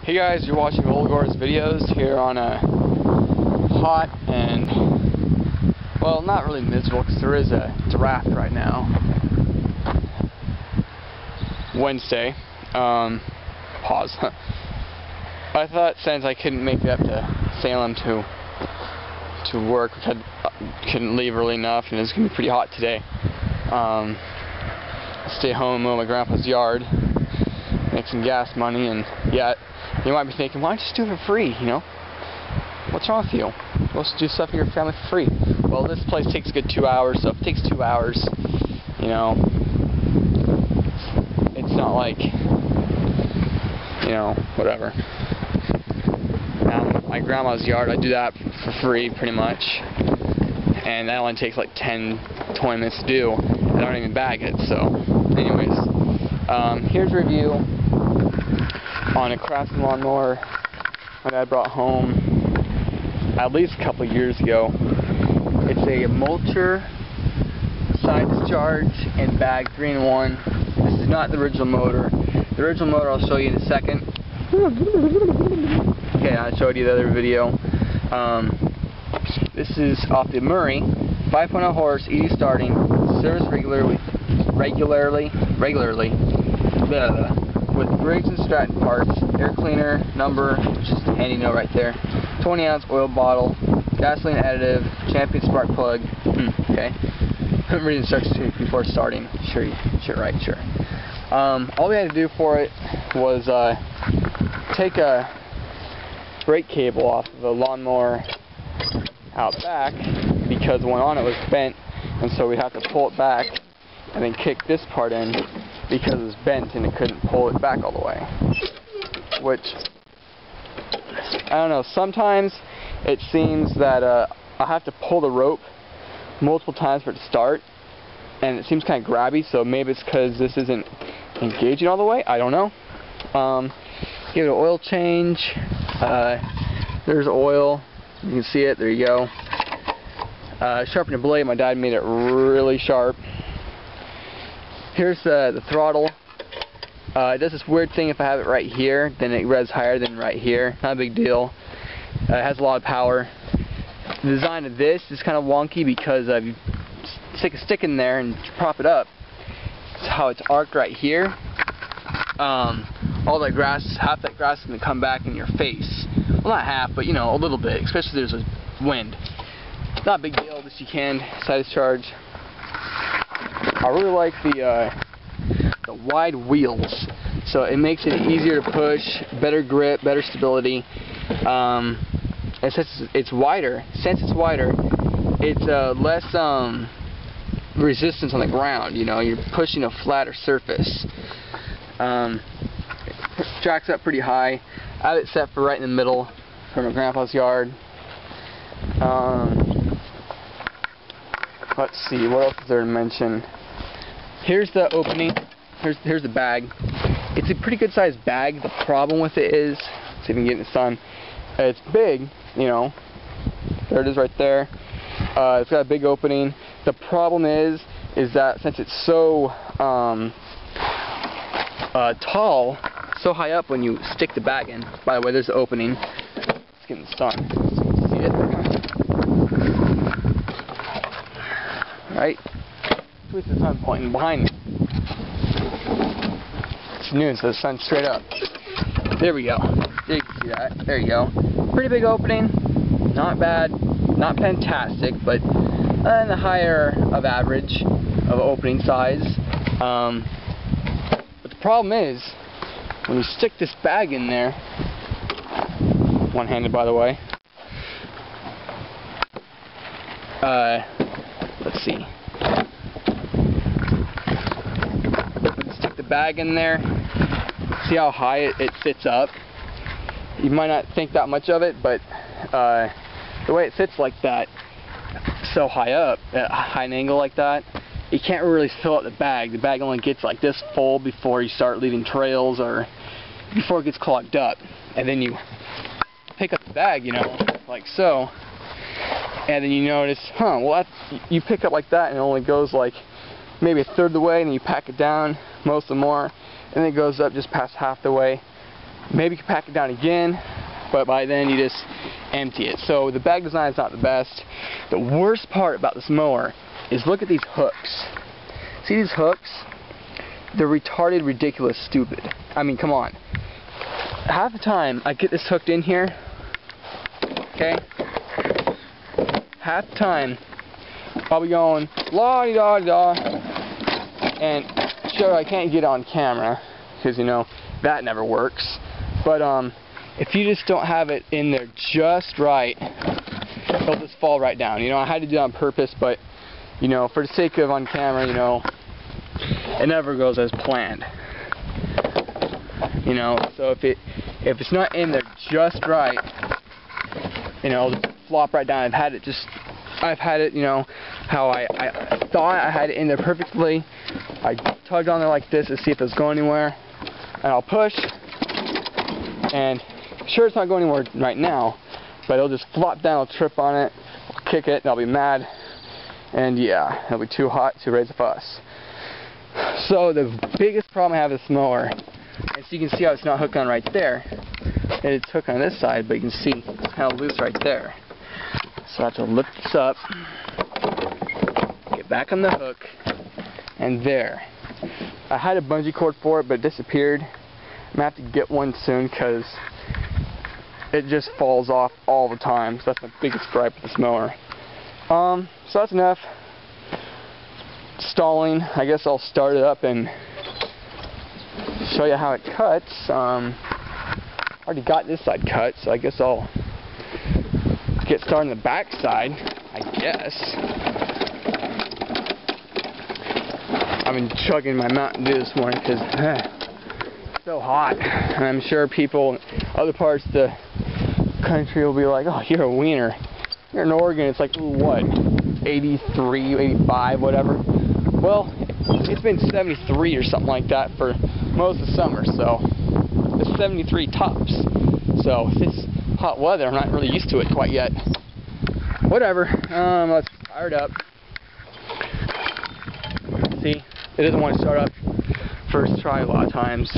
Hey guys, you're watching Olgor's videos here on a hot and, well, not really miserable because there is a draft right now. Wednesday. Pause. I thought since I couldn't make it up to Salem to work, couldn't leave early enough, and it's gonna be pretty hot today. Stay home, mow my grandpa's yard, make some gas money, and yeah. You might be thinking, why don't you just do it for free, you know? What's wrong with you? You're supposed to do stuff for your family for free. Well, this place takes a good 2 hours, so if it takes 2 hours, you know, it's not like, you know, whatever. My grandma's yard, I do that for free, pretty much. And that only takes like 10-20 minutes to do. I don't even bag it, so anyways. Here's a review on a craftsman lawnmower my dad brought home at least a couple years ago. It's a mulcher, side discharge, and bag 3-in-1. This is not the original motor. The original motor I'll show you in a second. Okay, I showed you the other video. This is off the Murray, 5.0 horse, easy starting, service regularly, with Briggs and Stratton parts, air cleaner, number, which is handy to know right there, 20-ounce oil bottle, gasoline additive, champion spark plug. Okay. Couldn't read instructions before starting. Sure. All we had to do for it was take a brake cable off of the lawnmower out back, because the one on it was bent, and so we have to pull it back and then kick this part in because it was bent and it couldn't pull it back all the way. Which, I don't know, sometimes it seems that I have to pull the rope multiple times for it to start, and it seems kind of grabby, so maybe it's because this isn't engaging all the way. I don't know. Give it an oil change. There's oil. You can see it. There you go. Sharpen the blade. My dad made it really sharp. Here's the throttle. It does this weird thing if I have it right here, then it revs higher than right here. Not a big deal. It has a lot of power. The design of this is kind of wonky because if you stick a stick in there and prop it up, it's how it's arced right here. All that grass, half that grass is going to come back in your face. Well, not half, but you know, a little bit, especially if there's a wind. It's not a big deal, this you can side discharge. I really like the wide wheels, so it makes it easier to push, better grip, better stability. And since it's wider, it's less resistance on the ground. You know, you're pushing a flatter surface. Tracks up pretty high. I have it set for right in the middle from my grandpa's yard. Let's see, what else is there to mention? Here's the opening. Here's the bag. It's a pretty good sized bag. The problem with it is, let's see if we can get in the sun. It's big, you know. There it is right there. It's got a big opening. The problem is that since it's so tall, so high up when you stick the bag in. By the way, there's the opening. Let's get in the sun so you can see it. Right? Where's the sun pointing? Behind me. It's noon, so the sun's straight up. There we go. There you can see that. There you go. Pretty big opening. Not bad. Not fantastic, but in the higher of average of opening size. But the problem is, when you stick this bag in there, one-handed by the way, let's see. When you stick the bag in there, see how high it sits up? You might not think that much of it, but the way it sits like that, so high up, at a high angle like that, you can't really fill up the bag. The bag only gets like this full before you start leaving trails or before it gets clogged up. And then you pick up the bag, you know, like so, and then you notice, well, you pick up like that and it only goes like maybe a third of the way, and then you pack it down most of the more, and then it goes up just past half the way. Maybe you can pack it down again, but by then you just empty it. So the bag design is not the best. The worst part about this mower is look at these hooks. See these hooks? They're retarded, ridiculous, stupid. I mean, come on. Half the time I get this hooked in here, okay? Half the time I'll be going la-di-da-di-da, and sure, I can't get on camera because, you know, that never works. But if you just don't have it in there just right, it'll just fall right down. You know, I had to do it on purpose, but, you know, for the sake of on camera, you know, it never goes as planned. You know, so if it's not in there just right, you know, it'll just flop right down. I've had it, you know, how I thought I had it in there perfectly. I tugged on there like this to see if it's going anywhere, and I'll push, and sure it's not going anywhere right now, but it'll just flop down, I'll trip on it, I'll kick it, and I'll be mad, and yeah, it'll be too hot to raise a fuss. So the biggest problem I have with this mower, and so you can see how it's not hooked on right there, and it's hooked on this side, but you can see it's kind of loose right there. So I have to lift this up, get back on the hook, and there. I had a bungee cord for it, but it disappeared. I'm going to have to get one soon because it just falls off all the time. So that's my biggest gripe with this mower. So that's enough stalling. I guess I'll start it up and show you how it cuts. I already got this side cut, so I guess I'll get started on the back side, I guess. I've been chugging my Mountain Dew this morning because it's so hot, and I'm sure people in other parts of the country will be like, oh, you're a wiener. You're in Oregon, it's like, ooh, what, 83, 85, whatever. Well, it's been 73 or something like that for most of the summer, so it's 73 tops. So it's hot weather. I'm not really used to it quite yet. Whatever. Let's fire it up. See, it doesn't want to start up first try a lot of times.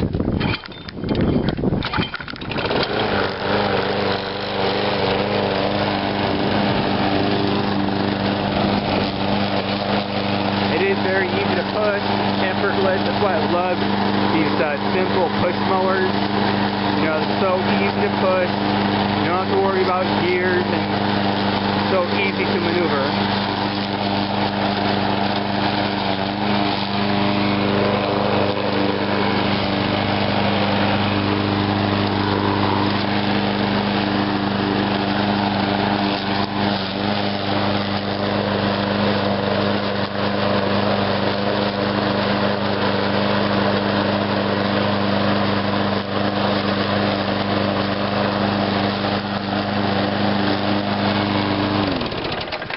It is very easy to push, effortless. That's why I love these simple push mowers. You know, it's so easy to push. You don't have to worry about gears, and it's so easy to maneuver.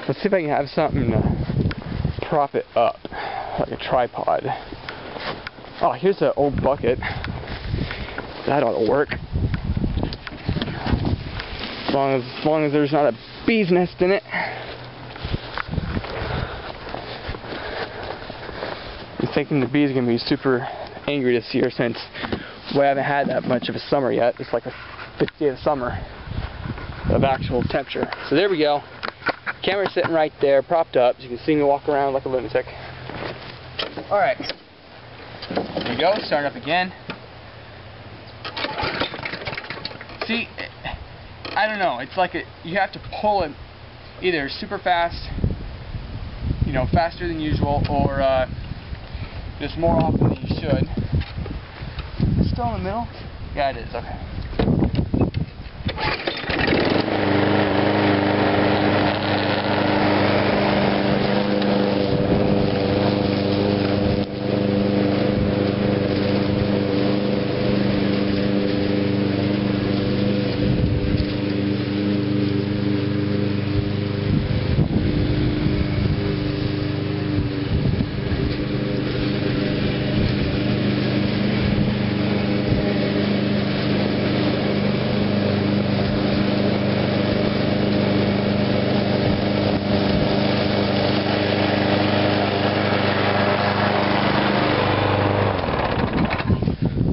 Let's see if I can have something to prop it up, like a tripod. Oh, here's an old bucket. That ought to work. As long as there's not a bee's nest in it. I'm thinking the bees are going to be super angry this year since we haven't had that much of a summer yet. It's like a 50th day of summer of actual temperature. So there we go. Camera's sitting right there, propped up, so you can see me walk around like a lunatic. Alright. There you go, start up again. See, I don't know, it's like you have to pull it either super fast, you know, faster than usual, or just more often than you should. Is it still in the middle? Yeah, it is, okay.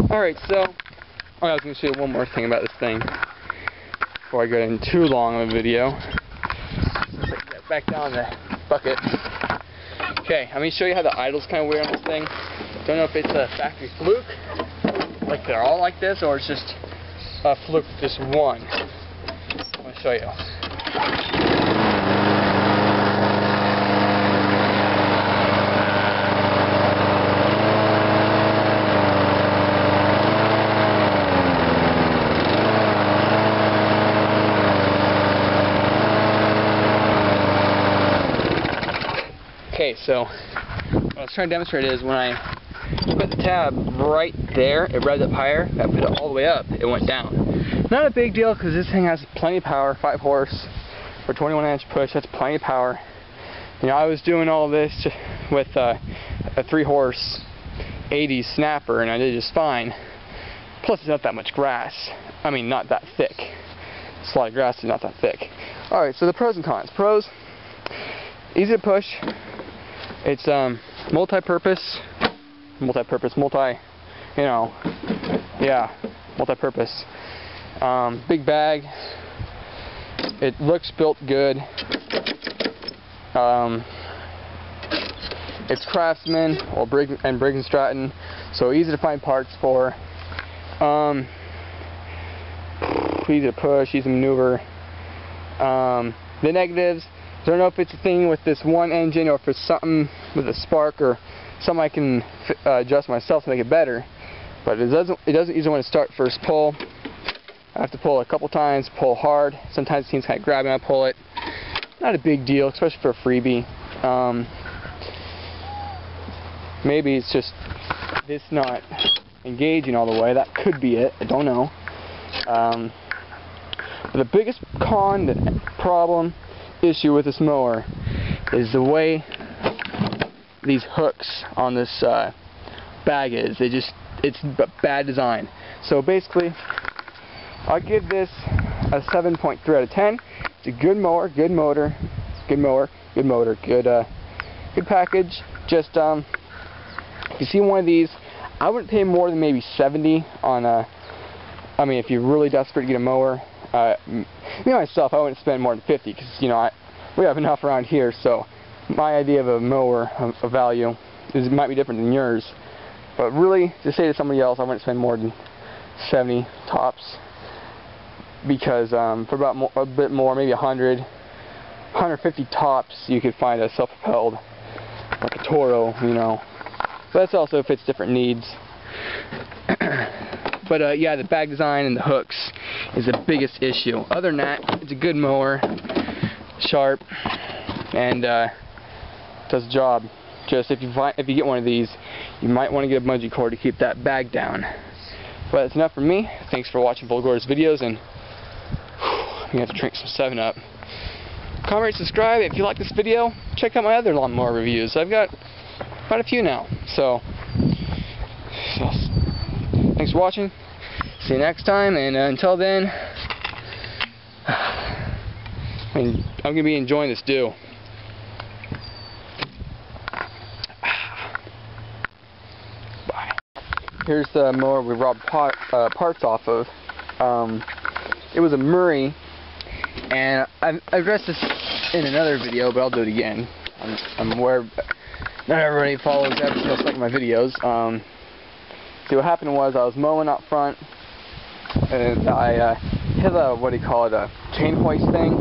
Alright, so Oh, I was going to show you one more thing about this thing before I go in too long of a video. Get back down the bucket. Okay, I'm going to show you how the idle's kind of weird on this thing. Don't know if it's a factory fluke, like they're all like this, or it's just a fluke, just one. I'm going to show you. Okay, so what I was trying to demonstrate is when I put the tab right there, it revved up higher. I put it all the way up, it went down. Not a big deal because this thing has plenty of power, 5 horse for 21-inch push. That's plenty of power. You know, I was doing all this with a 3 horse 80 snapper, and I did just fine. Plus, it's not that much grass. I mean, not that thick. It's a lot of grass, it's not that thick. All right, so the pros and cons. Pros: easy to push. It's multi-purpose, you know, yeah, multi-purpose. Big bag. It looks built good. It's Craftsman or Briggs and Stratton, so easy to find parts for. Easy to push, easy to maneuver. The negatives: I don't know if it's a thing with this one engine or if it's something with a spark or something I can adjust myself to make it better. But it doesn't usually want to start first pull. I have to pull a couple times, pull hard. Sometimes it seems kind of grabbing, I pull it. Not a big deal, especially for a freebie. Maybe it's just this not engaging all the way. That could be it. I don't know. But the biggest problem issue with this mower is the way these hooks on this bag is. It's bad design. So basically, I'll give this a 7.3 out of 10. It's a good mower, good motor, good package. Just if you see one of these, I wouldn't pay more than maybe 70 on a. I mean, if you're really desperate to get a mower. Me myself, I wouldn't spend more than 50 because, you know, we have enough around here. So my idea of a mower of value might be different than yours. But really, to say to somebody else, I wouldn't spend more than 70 tops, because for about a bit more, maybe 100, 150 tops, you could find a self-propelled, like a Toro, you know. But that's also fits different needs. But yeah, the bag design and the hooks is the biggest issue. Other than that, it's a good mower, sharp, and does the job. Just if you get one of these, you might want to get a bungee cord to keep that bag down. But that's enough from me. Thanks for watching Volgor's videos, and I'm gonna have to drink some 7-Up. Comment, subscribe if you like this video. Check out my other lawnmower reviews. I've got quite a few now. So thanks for watching. See you next time, and until then, I'm going to be enjoying this dew. Bye. Here's the mower we robbed parts off of. It was a Murray, and I addressed this in another video, but I'll do it again. I'm aware not everybody follows every single second of my videos. See, what happened was I was mowing out front, and I hit a, what do you call it, a chain hoist thing,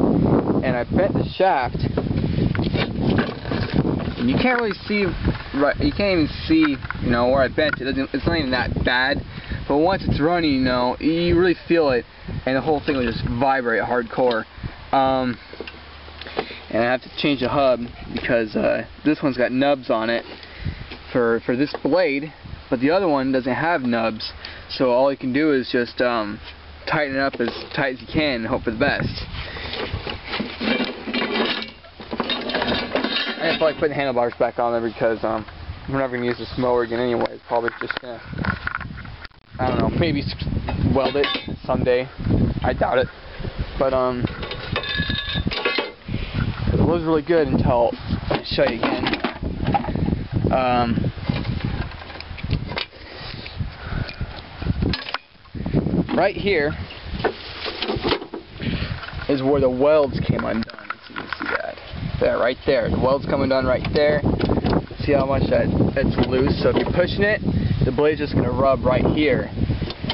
and I bent the shaft. And you can't really see, right? You can't even see, you know, where I bent it. It's not even that bad. But once it's running, you know, you really feel it, and the whole thing will just vibrate hardcore. And I have to change the hub because this one's got nubs on it for this blade. But the other one doesn't have nubs, so all you can do is just tighten it up as tight as you can and hope for the best. I feel like putting the handlebars back on there because we're never going to use this mower again anyway. It's probably just going to, I don't know, maybe weld it someday. I doubt it. But it was really good until, I'll show you again. right here is where the welds came undone. You can see that. There, right there. The weld's come undone right there. See how much it's loose? So if you're pushing it, the blade's just going to rub right here.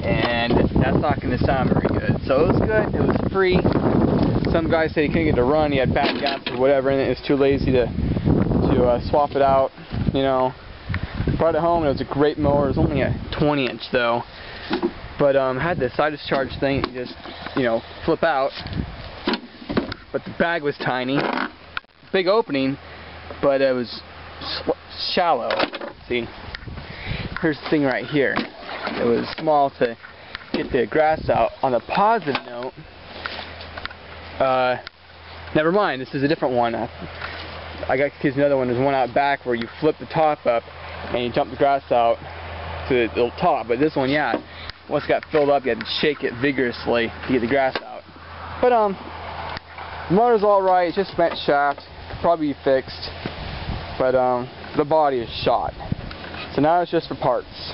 And that's not going to sound very good. So it was good. It was free. Some guy said he couldn't get it to run. He had bad gas or whatever, and it was too lazy to swap it out. You know, brought it home. And it was a great mower. It was only a 20-inch though, but had this side discharge thing. You just, you know, flip out. But the bag was tiny, big opening, but it was shallow. See, here's the thing right here. It was small to get the grass out. On a positive note, never mind, this is a different one. I got confused. Another one. There's one out back where you flip the top up and you dump the grass out to the top. But this one, yeah, once it got filled up, you had to shake it vigorously to get the grass out. But the motor's all right. It's just bent shaft, probably be fixed. But the body is shot. So now it's just for parts.